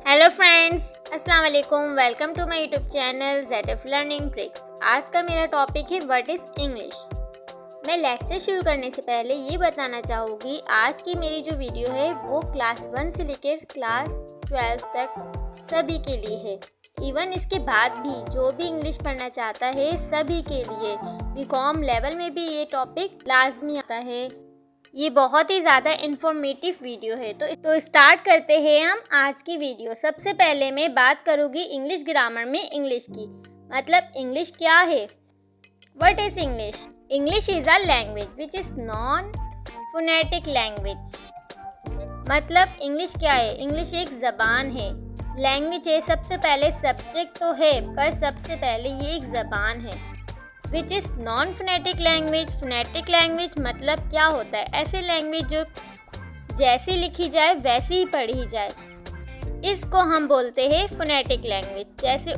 Hello friends, अस्सलाम वालेकुम। Welcome to my YouTube channel ZF learning tricks. आज का मेरा टॉपिक है व्हाट इज़ इंग्लिश। मैं लेक्चर शुरू करने से पहले ये बताना चाहूँगी, आज की मेरी जो वीडियो है वो क्लास 1 से लेकर क्लास 12 तक सभी के लिए है। इवन इसके बाद भी जो भी इंग्लिश पढ़ना चाहता है सभी के लिए, BCom लेवल में भी ये टॉपिक लाजमी आता है। ये बहुत ही ज़्यादा इन्फॉर्मेटिव वीडियो है। तो स्टार्ट करते हैं हम आज की वीडियो। सबसे पहले मैं बात करूँगी इंग्लिश ग्रामर में इंग्लिश की, मतलब इंग्लिश क्या है। What is English? English is a language which is non phonetic language. मतलब इंग्लिश क्या है? इंग्लिश एक ज़बान है, लैंग्वेज है। सबसे पहले सब्जेक्ट तो है, पर सबसे पहले ये एक ज़बान है। Which is non phonetic language. Phonetic language मतलब क्या होता है? ऐसी लैंग्वेज जो जैसी लिखी जाए वैसी ही पढ़ी जाए, इसको हम बोलते हैं फोनेटिक लैंग्वेज। जैसे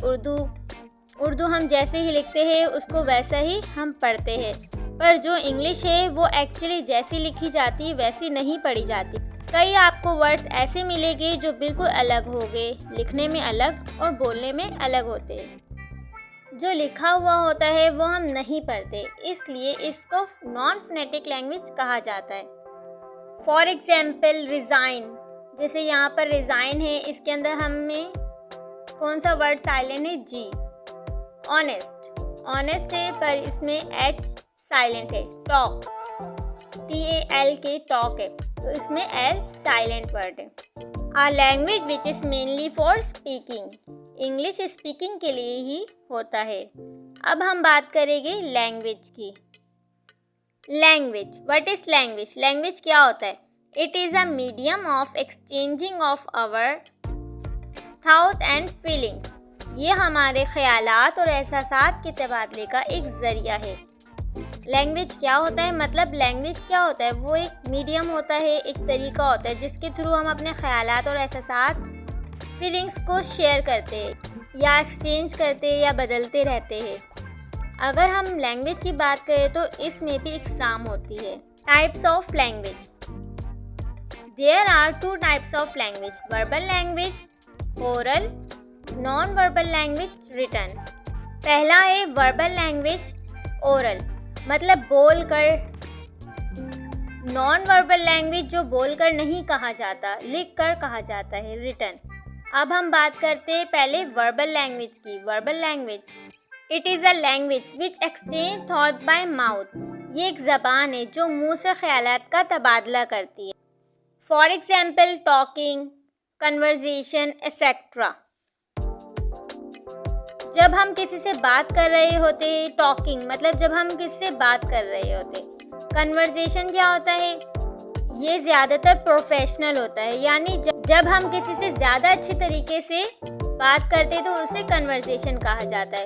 उर्दू हम जैसे ही लिखते हैं उसको वैसा ही हम पढ़ते हैं, पर जो इंग्लिश है वो एक्चुअली जैसी लिखी जाती है वैसी नहीं पढ़ी जाती। कई आपको वर्ड्स ऐसे मिलेंगे जो बिल्कुल अलग होंगे, लिखने में अलग और बोलने में अलग होते हैं। जो लिखा हुआ होता है वो हम नहीं पढ़ते, इसलिए इसको नॉन फोनेटिक लैंग्वेज कहा जाता है। फॉर एग्जाम्पल रिज़ाइन, जैसे यहाँ पर रिज़ाइन है, इसके अंदर हमें कौन सा वर्ड साइलेंट है? जी। ऑनेस्ट है, पर इसमें H साइलेंट है। टॉक, TAL के टॉक है, तो इसमें L साइलेंट वर्ड है। A language which is mainly for speaking. English speaking के लिए ही होता है। अब हम बात करेंगे लैंग्वेज की। Language, what is language? Language क्या होता है? It is a medium of exchanging of our thought and feelings. ये हमारे ख्यालात और एहसासात के तबादले का एक ज़रिया है। लैंग्वेज क्या होता है? मतलब लैंग्वेज क्या होता है? वो एक मीडियम होता है, एक तरीका होता है जिसके थ्रू हम अपने ख्यालात और एहसासात, फीलिंग्स को शेयर करते हैं या एक्सचेंज करते हैं या बदलते रहते हैं। अगर हम लैंग्वेज की बात करें तो इसमें भी इकसाम होती है। Types of language. There are 2 types of language, verbal language, oral, non verbal language, written. पहला है वर्बल लैंग्वेज, ओरल, मतलब बोल कर। नॉन वर्बल लैंग्वेज जो बोलकर नहीं कहा जाता, लिख कर कहा जाता है, रिटन। अब हम बात करते हैं पहले वर्बल लैंग्वेज की। Verbal language, it is a language which exchange thought bye mouth. ये एक ज़बान है जो मुंह से ख्यालात का तबादला करती है। For example talking, conversation, etcetera. जब हम किसी से बात कर रहे होते हैं, टॉकिंग मतलब जब हम किसी से बात कर रहे होते। कन्वर्जेशन क्या होता है? ये ज़्यादातर प्रोफेशनल होता है, यानी जब हम किसी से ज़्यादा अच्छे तरीके से बात करते हैं तो उसे कन्वर्सेशन कहा जाता है।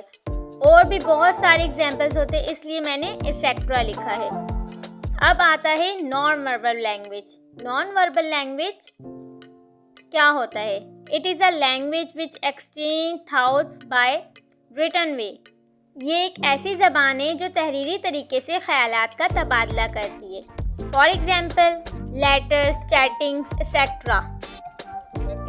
और भी बहुत सारे एग्जांपल्स होते हैं, इसलिए मैंने एक्सेट्रा लिखा है। अब आता है non verbal language. Non verbal language क्या होता है? It is a language which exchange thoughts by written way. ये एक ऐसी ज़बान है जो तहरीरी तरीके से ख्यालात का तबादला करती है। For example letters, chattings, etcetera.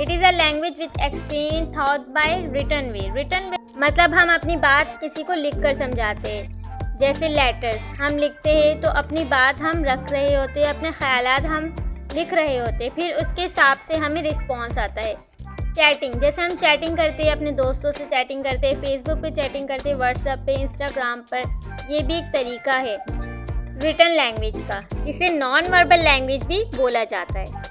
It is a language which exchange thought by written way. Written way मतलब हम अपनी बात किसी को लिख कर समझाते हैं। जैसे लेटर्स हम लिखते हैं तो अपनी बात हम रख रहे होते हैं, अपने ख्यालात हम लिख रहे होते हैं, फिर उसके हिसाब से हमें रिस्पॉन्स आता है। चैटिंग, जैसे हम चैटिंग करते हैं, अपने दोस्तों से चैटिंग करते हैं, फेसबुक पे चैटिंग करते हैं, व्हाट्सएप पे, इंस्टाग्राम पर, ये भी एक तरीका है रिटन लैंग्वेज का, जिसे नॉन वर्बल लैंग्वेज भी बोला जाता है।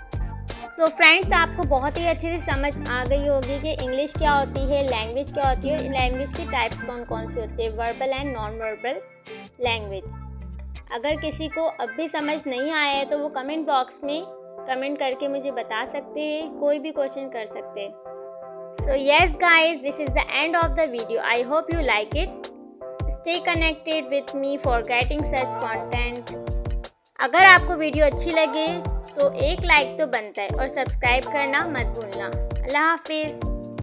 सो फ्रेंड्स, आपको बहुत ही अच्छे से समझ आ गई होगी कि इंग्लिश क्या होती है, लैंग्वेज क्या होती है, लैंग्वेज की टाइप्स कौन कौन सी होती है, verbal and non verbal language. अगर किसी को अब भी समझ नहीं आया है तो वो कमेंट बॉक्स में कमेंट करके मुझे बता सकते हैं, कोई भी क्वेश्चन कर सकते हैं। So yes guys, this is the end of the video. I hope you like it. Stay connected with me for getting such content. अगर आपको वीडियो अच्छी लगे तो एक लाइक तो बनता है और सब्सक्राइब करना मत भूलना। अल्लाह हाफिज़।